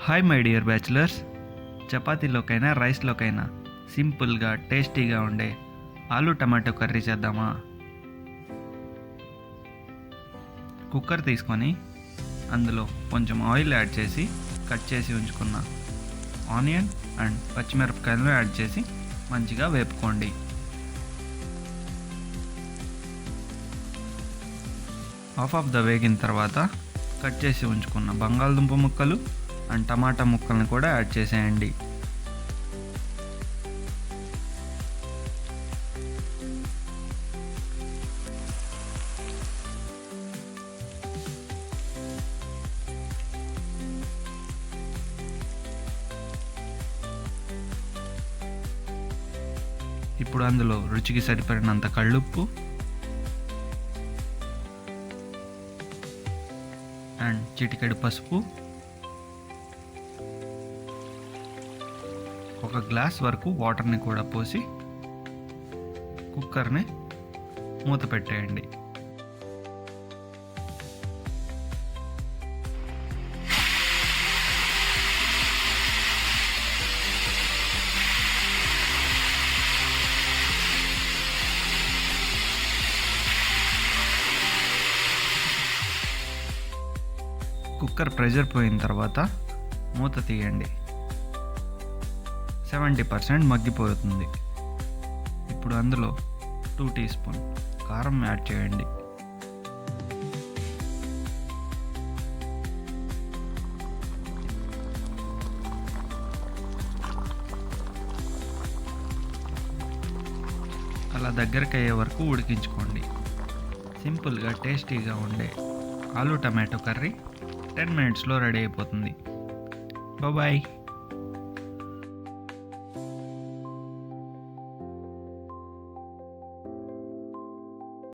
Hi my dear bachelors, చపాతీలోకైనా రైస్లోకైనా సింపుల్గా టేస్టీగా ఉండే ఆలు టమాటో కర్రీ చేద్దామా? కుక్కర్ తీసుకొని అందులో కొంచెం ఆయిల్ యాడ్ చేసి కట్ చేసి ఉంచుకున్న ఆనియన్ అండ్ పచ్చిమిరపకాయలను యాడ్ చేసి మంచిగా వేపుకోండి. హాఫ్ ఆఫ్ ద వేగిన తర్వాత కట్ చేసి ఉంచుకున్న బంగాళదుంప ముక్కలు అండ్ టమాటా ముక్కలను కూడా యాడ్ చేసేయండి. ఇప్పుడు అందులో రుచికి సరిపడినంత కళ్ళుప్పు అండ్ చిటికెడు పసుపు, ఒక గ్లాస్ వరకు వాటర్ని కూడా పోసి కుక్కర్ని మూత పెట్టేయండి. కుక్కర్ ప్రెషర్ పోయిన తర్వాత మూత తీయండి. 70% మగ్గిపోతుంది. ఇప్పుడు అందులో 2 టీ స్పూన్ కారం యాడ్ చేయండి. అలా దగ్గరికి అయ్యే వరకు ఉడికించుకోండి. సింపుల్గా టేస్టీగా ఉండే ఆలు టమాటో కర్రీ 10 మినిట్స్లో రెడీ అయిపోతుంది. బాయ్.